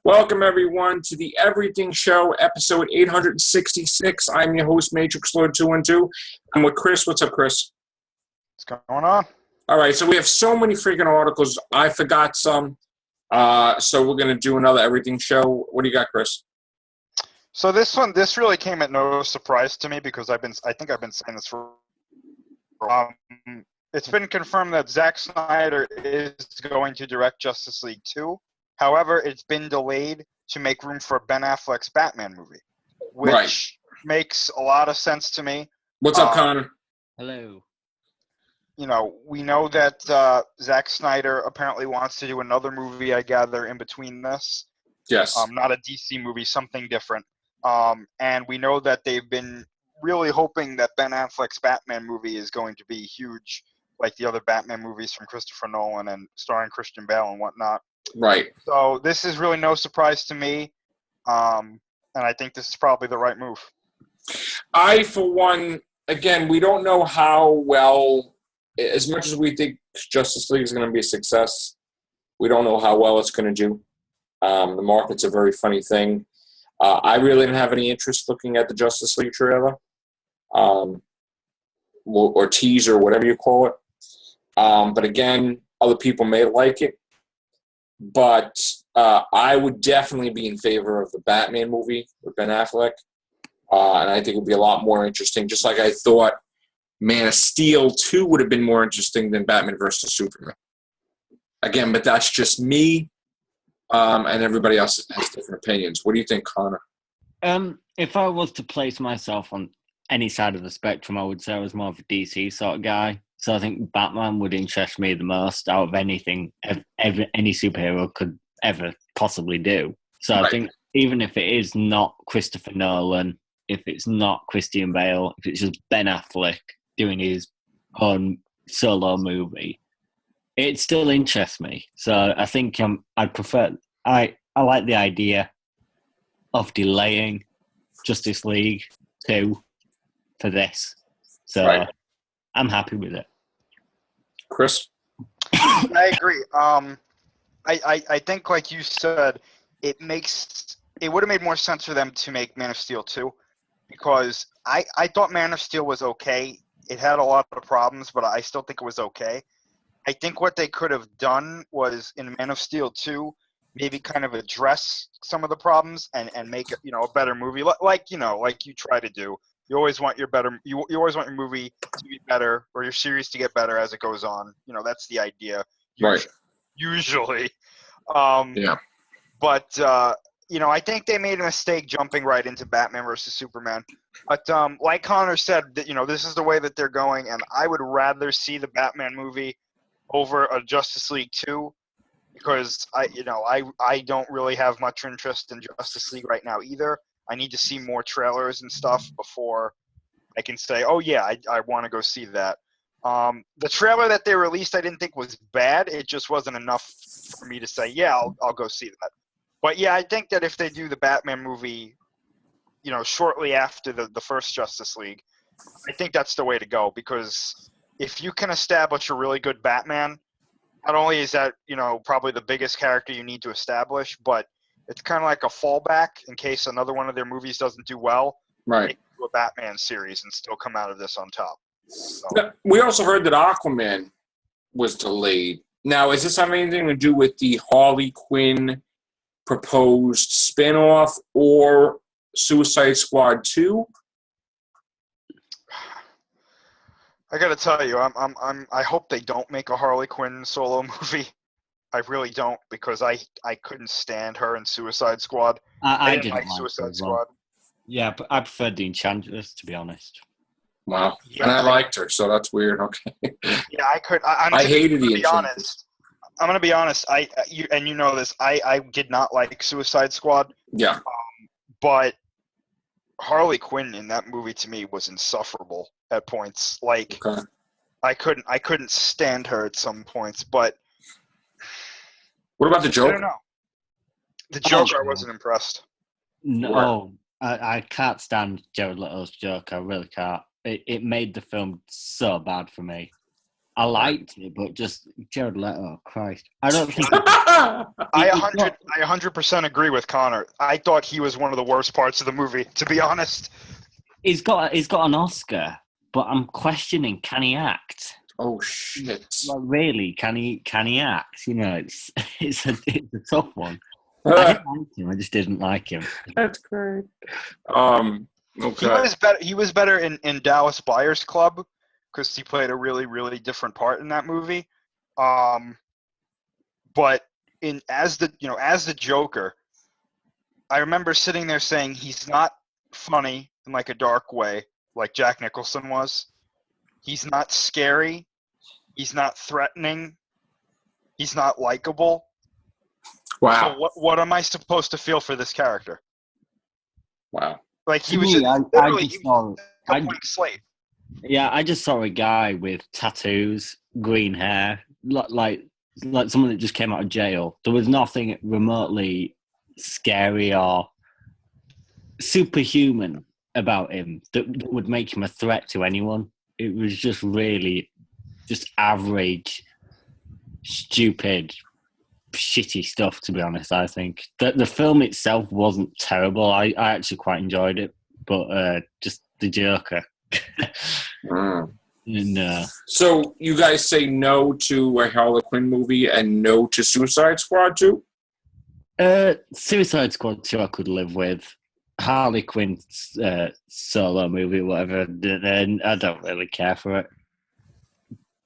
Welcome, everyone, to the Everything Show, episode 866. I'm your host, Matrix Lord 212. I'm with Chris. What's up, Chris? What's going on? All right, so we have so many freaking articles. I forgot some, so we're going to do another Everything Show. What do you got, Chris? So this really came at no surprise to me because I think I've been saying this for. It's been confirmed that Zack Snyder is going to direct Justice League 2. However, it's been delayed to make room for Ben Affleck's Batman movie, which makes a lot of sense to me. What's up, Connor? Hello. You know, we know that Zack Snyder apparently wants to do another movie, I gather, in between this. Yes. Not a DC movie, something different. And we know that they've been really hoping that Ben Affleck's Batman movie is going to be huge, like the other Batman movies from Christopher Nolan and starring Christian Bale and whatnot. Right. So this is really no surprise to me, and I think this is probably the right move. I, for one, again, we don't know how well, as much as we think Justice League is going to be a success, we don't know how well it's going to do. The market's a very funny thing. I really didn't have any interest looking at the Justice League trailer, or teaser, whatever you call it. But again, other people may like it. But I would definitely be in favor of the Batman movie with Ben Affleck. And I think it would be a lot more interesting, just like I thought Man of Steel 2 would have been more interesting than Batman vs. Superman. Again, but that's just me, and everybody else has different opinions. What do you think, Connor? If I was to place myself on any side of the spectrum, I would say I was more of a DC sort of guy. So I think Batman would interest me the most out of anything any superhero could ever possibly do. So I think even if it is not Christopher Nolan, if it's not Christian Bale, if it's just Ben Affleck doing his own solo movie, it still interests me. So I think I like the idea of delaying Justice League 2 for this. So I'm happy with it. Chris? I agree. I think, like you said, it would have made more sense for them to make Man of Steel 2, because I thought Man of Steel was okay. It had a lot of problems, but I still think it was okay. I think what they could have done was in Man of Steel 2, maybe kind of address some of the problems and make it, a better movie, like you try to do. You always want your always want your movie to be better, or your series to get better as it goes on. That's the idea. Usually. Yeah. But I think they made a mistake jumping right into Batman versus Superman. But like Connor said, this is the way that they're going, and I would rather see the Batman movie over a Justice League 2, because I don't really have much interest in Justice League right now either. I need to see more trailers and stuff before I can say, oh yeah, I want to go see that. The trailer that they released I didn't think was bad. It just wasn't enough for me to say, yeah, I'll go see that. But yeah, I think that if they do the Batman movie, shortly after the first Justice League, I think that's the way to go, because if you can establish a really good Batman, not only is that, probably the biggest character you need to establish, but it's kind of like a fallback in case another one of their movies doesn't do well. Right. They can do a Batman series and still come out of this on top. So. We also heard that Aquaman was delayed. Now, is this having anything to do with the Harley Quinn proposed spinoff or Suicide Squad 2? I gotta tell you, I hope they don't make a Harley Quinn solo movie. I really don't, because I couldn't stand her in Suicide Squad. I didn't like Suicide Squad. Squad. Yeah, but I preferred the Enchantress, to be honest. Wow. Yeah, and I liked her, so that's weird. Okay. Yeah, I could. I hated the Enchantress. I'm gonna be honest. You know this. I did not like Suicide Squad. Yeah. But Harley Quinn in that movie to me was insufferable at points. Like, Okay. I couldn't stand her at some points. But What about the Joker? I don't know. The Joker, I wasn't impressed. No, I can't stand Jared Leto's Joker. I really can't. It made the film so bad for me. I liked it, but just Jared Leto, Christ. I don't think I 100% agree with Connor. I thought he was one of the worst parts of the movie, to be honest. he's got an Oscar, but I'm questioning, can he act? Oh shit! Like, really, can he act? You know, it's a tough one. I didn't like him. I just didn't like him. That's great. Okay. He was better in Dallas Buyers Club because he played a really, really different part in that movie. But as the Joker, I remember sitting there saying he's not funny in like a dark way like Jack Nicholson was. He's not scary. He's not threatening. He's not likable. Wow. So what am I supposed to feel for this character? Wow. Like he To was me, just I literally just saw. a blank slate. Yeah, I just saw a guy with tattoos, green hair, like someone that just came out of jail. There was nothing remotely scary or superhuman about him that would make him a threat to anyone. It was just really just average, stupid, shitty stuff, to be honest. I think the film itself wasn't terrible. I actually quite enjoyed it, but just the Joker. And, So you guys say no to a Harley Quinn movie and no to Suicide Squad too? Suicide Squad 2 I could live with. Harley Quinn's solo movie, whatever, then I don't really care for it.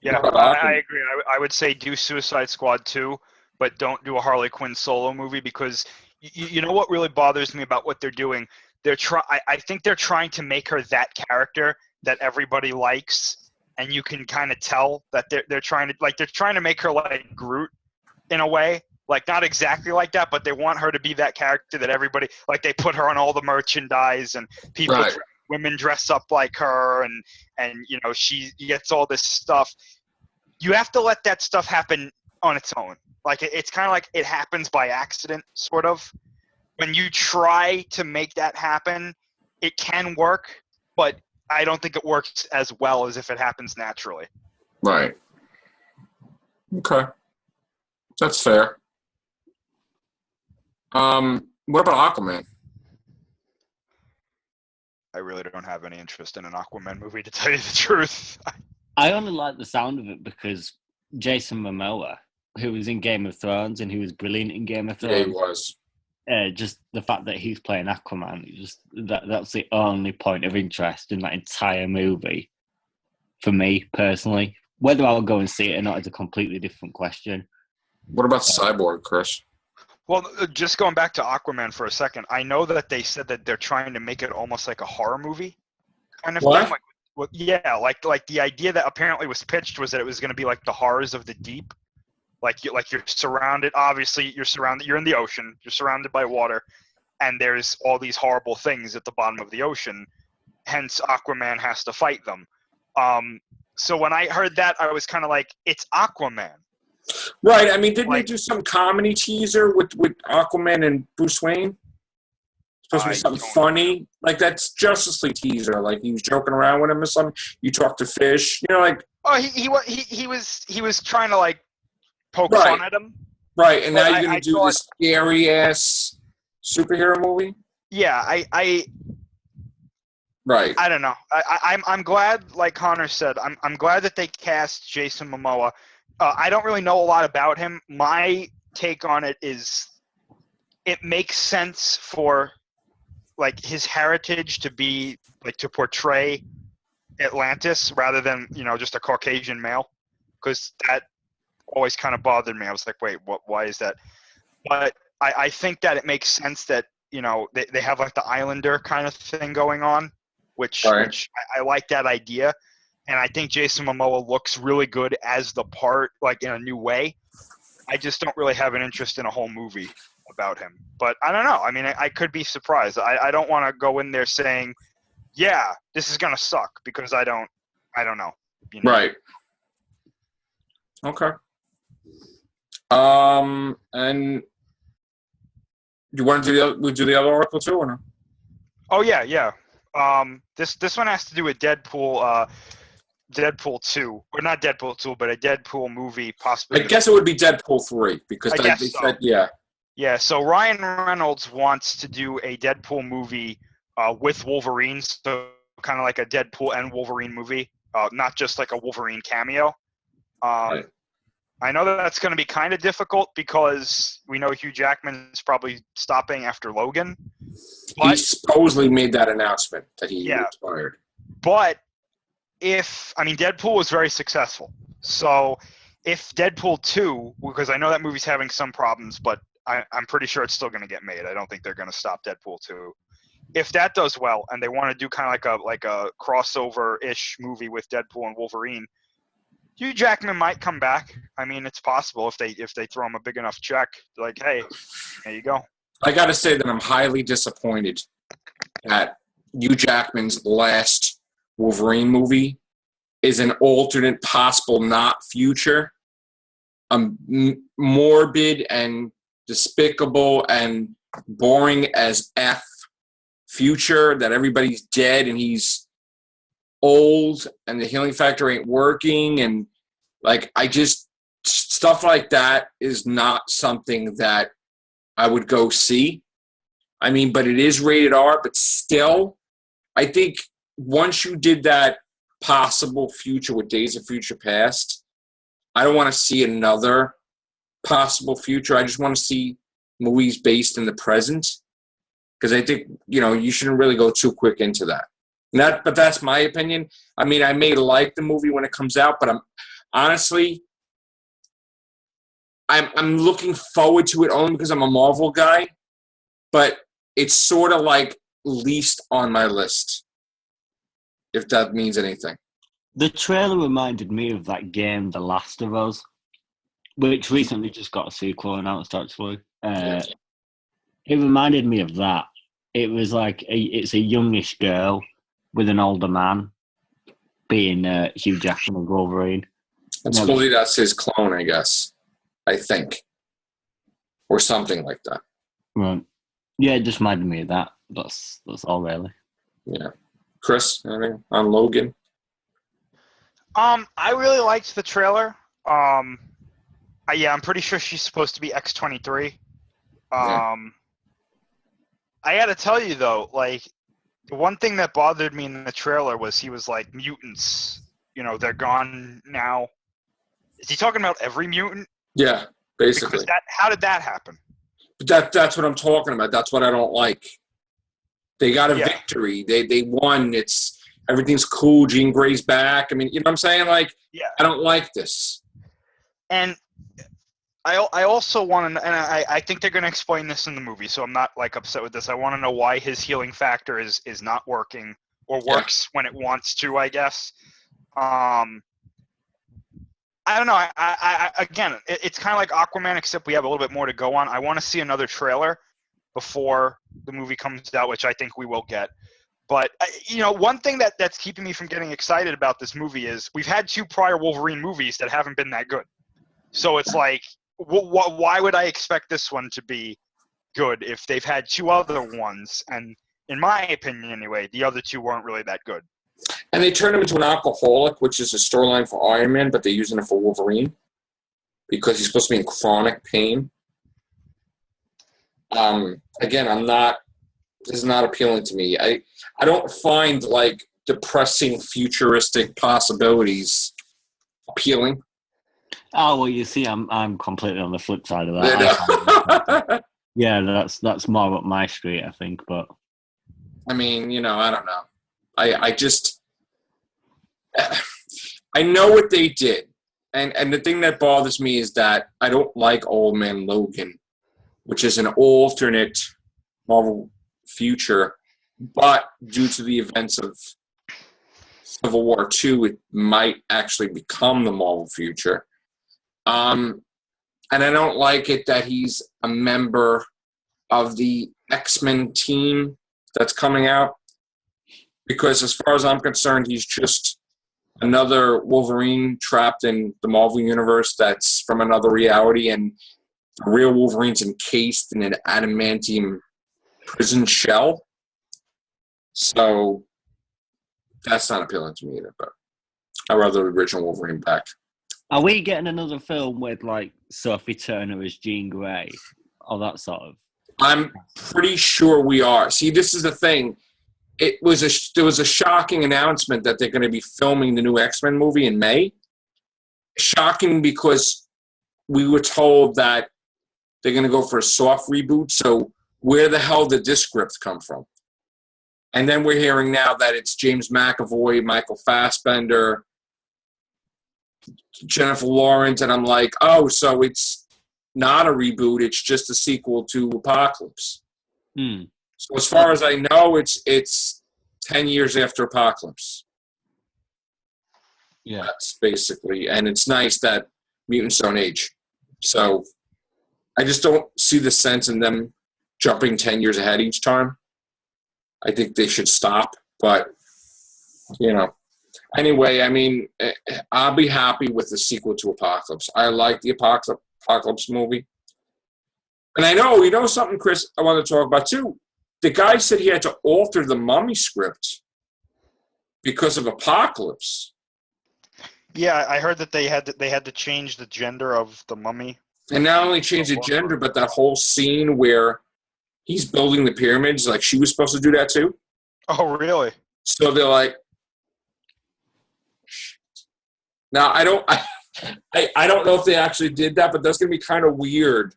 Yeah, I agree. I would say do Suicide Squad 2, but don't do a Harley Quinn solo movie because you know what really bothers me about what they're doing? I think they're trying to make her that character that everybody likes, and you can kind of tell that they're trying to make her like Groot in a way. Like not exactly like that, but they want her to be that character that everybody like. They put her on all the merchandise, and people, women dress up like her, and she gets all this stuff. You have to let that stuff happen on its own. Like it's kind of like it happens by accident, sort of. When you try to make that happen, it can work, but I don't think it works as well as if it happens naturally. Right. Okay. That's fair. What about Aquaman? I really don't have any interest in an Aquaman movie, to tell you the truth. I only like the sound of it because Jason Momoa, who was in Game of Thrones and he was brilliant in Game of Thrones. Yeah, he was. Just the fact that he's playing Aquaman, that's the only point of interest in that entire movie for me personally. Whether I'll go and see it or not is a completely different question. What about Cyborg, Chris? Well, just going back to Aquaman for a second, I know that they said that they're trying to make it almost like a horror movie kind of thing. Like the idea that apparently was pitched was that it was going to be like the horrors of the deep. Like you're surrounded. Obviously, you're in the ocean. You're surrounded by water, and there's all these horrible things at the bottom of the ocean. Hence, Aquaman has to fight them. So when I heard that, I was kind of like, it's Aquaman. Right. I mean, didn't they do some comedy teaser with Aquaman and Bruce Wayne? Supposed to be something funny. Like that's Justice League teaser. Like he was joking around with him or something. You talk to fish. Like. Oh, he was trying to like poke fun at him. Right, and now you're gonna do this scary ass superhero movie. Yeah, Right. I don't know. I'm glad, like Connor said, I'm glad that they cast Jason Momoa. I don't really know a lot about him. My take on it is it makes sense for like his heritage to be like to portray Atlantis rather than just a Caucasian male, because that always kind of bothered me. I was like, wait, why is that? But I think that it makes sense that they have like the Islander kind of thing going on, which I like that idea. And I think Jason Momoa looks really good as the part, like in a new way. I just don't really have an interest in a whole movie about him. But I don't know. I mean, I could be surprised. I don't want to go in there saying, yeah, this is going to suck, because I don't know. Right. Okay. And you want to do the other article too, or no? Oh yeah. This one has to do with Deadpool. Deadpool 2, or not Deadpool 2, but a Deadpool movie possibly. I guess it would be Deadpool 3 because I guess so. yeah. Yeah, so Ryan Reynolds wants to do a Deadpool movie with Wolverine, so kind of like a Deadpool and Wolverine movie, not just like a Wolverine cameo. Right. I know that's going to be kind of difficult because we know Hugh Jackman's probably stopping after Logan. He supposedly made that announcement that he retired. But Deadpool was very successful. So if Deadpool 2, because I know that movie's having some problems, but I'm pretty sure it's still going to get made. I don't think they're going to stop Deadpool 2. If that does well and they want to do kind of like a crossover-ish movie with Deadpool and Wolverine, Hugh Jackman might come back. I mean, it's possible if they throw him a big enough check. Like, hey, there you go. I got to say that I'm highly disappointed that Hugh Jackman's last Wolverine movie is an alternate, possible not future, morbid and despicable and boring as F future that everybody's dead and he's old and the healing factor ain't working, and like stuff like that is not something that I would go see. I mean, but it is rated R, but still, I think once you did that possible future with Days of Future Past, I don't want to see another possible future. I just want to see movies based in the present, because I think, you shouldn't really go too quick into that. But that's my opinion. I mean, I may like the movie when it comes out, but I'm looking forward to it only because I'm a Marvel guy, but it's sort of like least on my list, if that means anything. The trailer reminded me of that game, The Last of Us, which recently just got a sequel announced, actually. It reminded me of that. It was like it's a youngish girl with an older man being Hugh Jackman and Wolverine. Supposedly that's his clone, I guess. I think. Or something like that. Right. Yeah, it just reminded me of that. That's all, really. Yeah. Chris, anything on Logan? I really liked the trailer. I'm pretty sure she's supposed to be X-23. I got to tell you, though, like, the one thing that bothered me in the trailer was he was like, mutants, they're gone now. Is he talking about every mutant? Yeah, basically. How did that happen? But that's what I'm talking about. That's what I don't like. They got a victory. They won. Everything's cool. Jean Grey's back. I mean, you know what I'm saying? Like, I don't like this. And I also want to, and I think they're going to explain this in the movie, so I'm not like upset with this. I want to know why his healing factor is not working, or works when it wants to, I guess. I don't know. Again, it's kind of like Aquaman, except we have a little bit more to go on. I want to see another trailer before the movie comes out, which I think we will get. But, one thing that's keeping me from getting excited about this movie is we've had 2 prior Wolverine movies that haven't been that good. So it's like, why would I expect this one to be good if they've had 2 other ones? And in my opinion, anyway, the other 2 weren't really that good. And they turned him into an alcoholic, which is a storyline for Iron Man, but they're using it for Wolverine because he's supposed to be in chronic pain. Again, this is not appealing to me. I don't find, like, depressing futuristic possibilities appealing. Oh, well, you see, I'm completely on the flip side of that. Yeah, that's more up my street, I think. But I mean, I don't know. I just I know what they did, and the thing that bothers me is that I don't like Old Man Logan, which is an alternate Marvel future, but due to the events of Civil War II, it might actually become the Marvel future. And I don't like it that he's a member of the X-Men team that's coming out, because as far as I'm concerned, he's just another Wolverine trapped in the Marvel universe that's from another reality, and the real Wolverine's encased in an adamantium prison shell. So that's not appealing to me either. But I'd rather the original Wolverine back. Are we getting another film with like Sophie Turner as Jean Grey, or that sort of? I'm pretty sure we are. See, this is the thing. There was a shocking announcement that they're going to be filming the new X-Men movie in May. Shocking because we were told that they're going to go for a soft reboot. So where the hell did this script come from? And then we're hearing now that it's James McAvoy, Michael Fassbender, Jennifer Lawrence, and I'm like, oh, so it's not a reboot, it's just a sequel to Apocalypse. So as far as I know, it's 10 years after Apocalypse. Yeah. That's basically, and it's nice that mutants don't age. So I just don't see the sense in them jumping 10 years ahead each time. I think they should stop, but, you know. Anyway, I mean, I'll be happy with the sequel to Apocalypse. I like the Apocalypse movie. And I know, you know something, Chris, I want to talk about too. The guy said he had to alter the Mummy script because of Apocalypse. Yeah, I heard that they had to change the gender of the Mummy. And not only change the gender, but that whole scene where he's building the pyramids, like she was supposed to do that too. Oh, really? So they're like, now I don't know if they actually did that, but that's gonna be kind of weird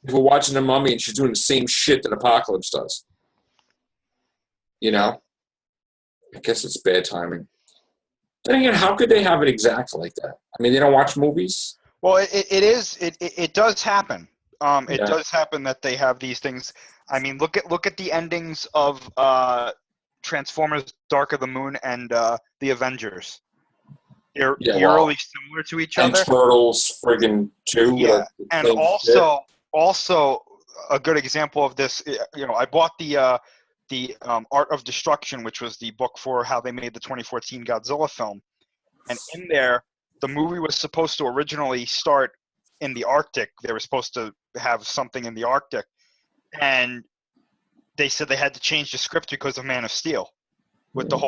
if we're watching the Mummy and she's doing the same shit that Apocalypse does. You know? I guess it's bad timing. Then again, how could they have it exact like that? I mean, they don't watch movies. Well, it does happen. It does happen that they have these things. I mean, look at the endings of Transformers: Dark of the Moon and the Avengers. They're eerily similar to each and other. Turtles, friggin' too. Yeah, and also a good example of this. You know, I bought the Art of Destruction, which was the book for how they made the 2014 Godzilla film, and in there, the movie was supposed to originally start in the Arctic. They were supposed to have something in the Arctic, and they said they had to change the script because of Man of Steel, with the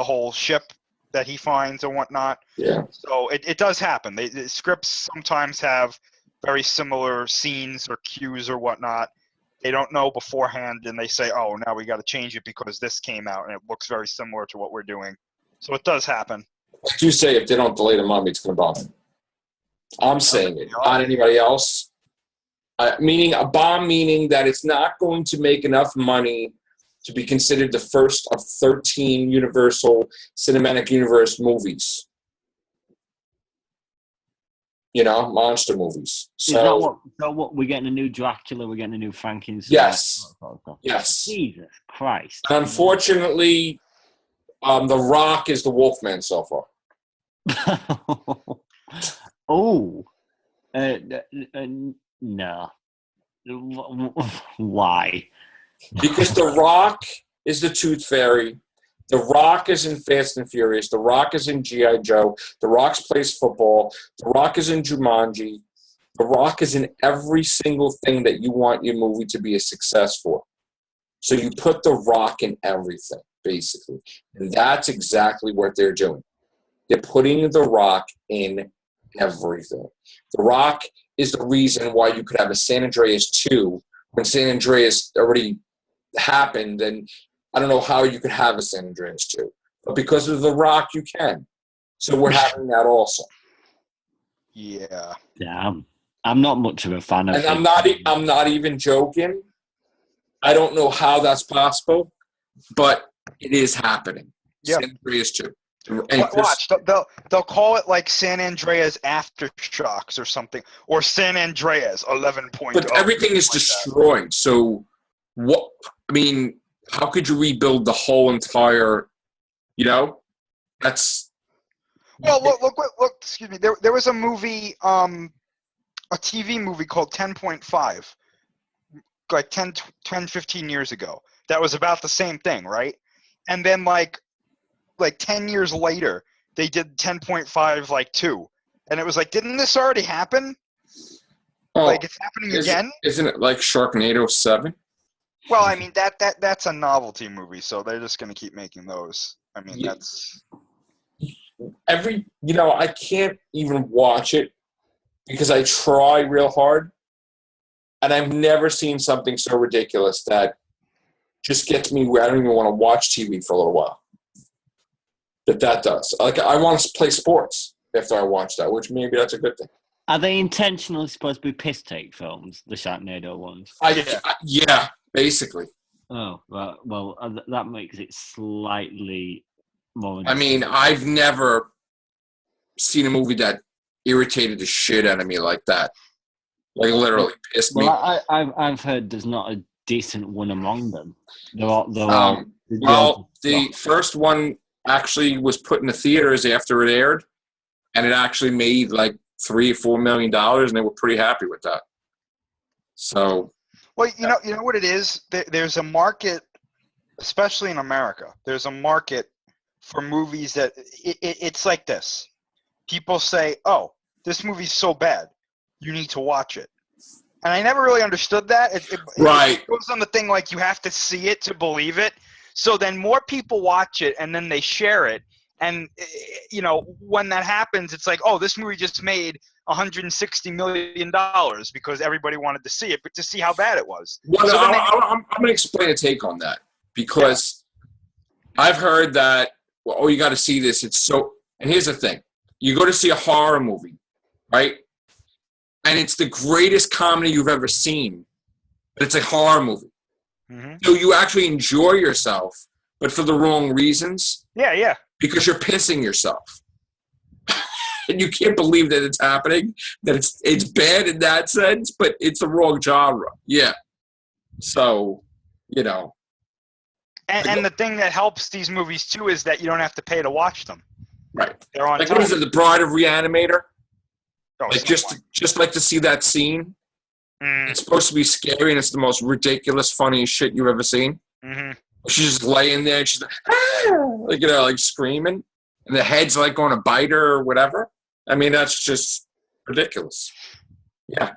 whole ship that he finds and whatnot. Yeah. So it does happen. The scripts sometimes have very similar scenes or cues or whatnot. They don't know beforehand, and they say, "Oh, now we got to change it because this came out and it looks very similar to what we're doing." So it does happen. I do say if they don't delay the Mummy, it's going to bomb it. I'm saying it, not anybody else. Meaning a bomb, meaning that it's not going to make enough money to be considered the first of 13 Universal Cinematic Universe movies. You know, monster movies. So, what we're getting a new Dracula, we're getting a new Frankenstein. Yes. Yes. Jesus Christ. And unfortunately, The Rock is the Wolfman so far. Oh. No. Why? Because The Rock is the Tooth Fairy. The Rock is in Fast and Furious. The Rock is in G.I. Joe. The Rock plays football. The Rock is in Jumanji. The Rock is in every single thing that you want your movie to be a success for. So you put The Rock in everything, basically. And that's exactly what they're doing. They're putting The Rock in everything. The Rock is the reason why you could have a San Andreas 2 when San Andreas already happened, and I don't know how you could have a San Andreas 2. But because of The Rock, you can. So we're having that also. Yeah. Damn. I'm not much of a fan of it. And I'm not even joking. I don't know how that's possible, but it is happening. Yeah. San Andreas 2. And watch, they'll call it like San Andreas Aftershocks or something, or San Andreas 11.0. But everything is destroyed. That. So what? I mean, how could you rebuild the whole entire? You know, that's. Well, look. Excuse me. There was a movie, a TV movie called 10.5, like 10, 15 years ago. That was about the same thing, right? And then like 10 years later, they did 10.5 like 2. And it was like, didn't this already happen? Oh, like it's happening again? Isn't it like Sharknado 7? Well, I mean that's a novelty movie, so they're just going to keep making those. I mean, I can't even watch it because I try real hard, and I've never seen something so ridiculous that just gets me where I don't even want to watch TV for a little while. That does. Like, I want to play sports after I watch that, which maybe that's a good thing. Are they intentionally supposed to be piss take films, the Sharknado ones? Yeah, basically. Oh, well, that makes it slightly more. I mean, I've never seen a movie that irritated the shit out of me like that. Like, literally pissed me. Well, I've heard there's not a decent one among them. The first one actually was put in the theaters after it aired, and it actually made like $3 or $4 million, and they were pretty happy with that. So, well, you know what it is. There's a market, especially in America. There's a market for movies that it's like this. People say, "Oh, this movie's so bad, you need to watch it," and I never really understood that. It goes on the thing like you have to see it to believe it. So then more people watch it, and then they share it. And, when that happens, it's like, oh, this movie just made $160 million because everybody wanted to see it, but to see how bad it was. Well, so I'm going to explain a take on that because I've heard that, you got to see this. And here's the thing. You go to see a horror movie, right? And it's the greatest comedy you've ever seen, but it's a horror movie. Mm-hmm. So you actually enjoy yourself, but for the wrong reasons. Yeah. Because you're pissing yourself. And you can't believe that it's happening, that it's bad in that sense, but it's the wrong genre. Yeah. So, And the thing that helps these movies, too, is that you don't have to pay to watch them. Right. They're on time. What is it, The Bride of Reanimator? Oh, like just like to see that scene. It's supposed to be scary, and it's the most ridiculous, funniest shit you've ever seen. Mm-hmm. She's just laying there, and she's like, like screaming, and the head's like going to bite her or whatever. I mean, that's just ridiculous. Yeah.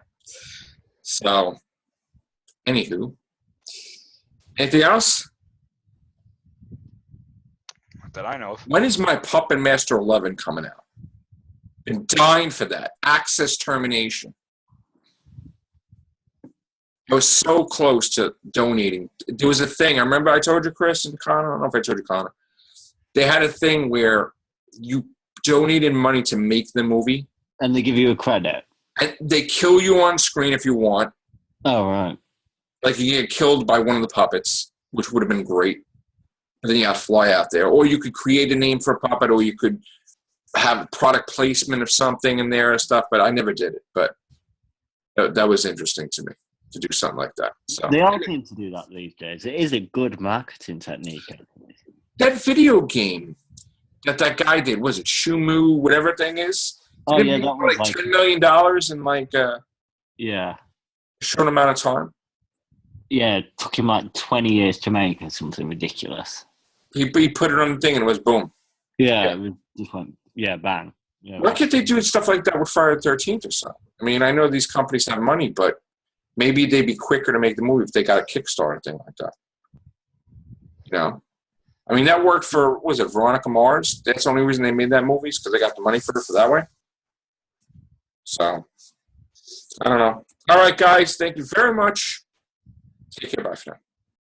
So, anywho, anything else? Not that I know of. When is my Puppet Master 11 coming out? Been dying for that. Access termination. I was so close to donating. There was a thing. I remember I told you, Chris and Connor. I don't know if I told you, Connor. They had a thing where you donated money to make the movie. And they give you a credit. And they kill you on screen if you want. Oh, right. Like you get killed by one of the puppets, which would have been great. And then you have to fly out there. Or you could create a name for a puppet, or you could have product placement of something in there and stuff. But I never did it. But that was interesting to me, to do something like that. So they all seem to do that these days. It is a good marketing technique. That video game that guy did, was it Shumu, whatever thing is? Oh, yeah, that was like $10 million in a short amount of time. Yeah, it took him like 20 years to make or something ridiculous. He put it on the thing and it was boom. Yeah. It was just went, bang. Yeah, why can't they do stuff like that with Friday the 13th or something? I mean, I know these companies have money, but maybe they'd be quicker to make the movie if they got a Kickstarter thing like that. I mean, that worked for, what was it, Veronica Mars? That's the only reason they made that movie is because they got the money for it for that way. So, I don't know. All right, guys. Thank you very much. Take care. Bye for now.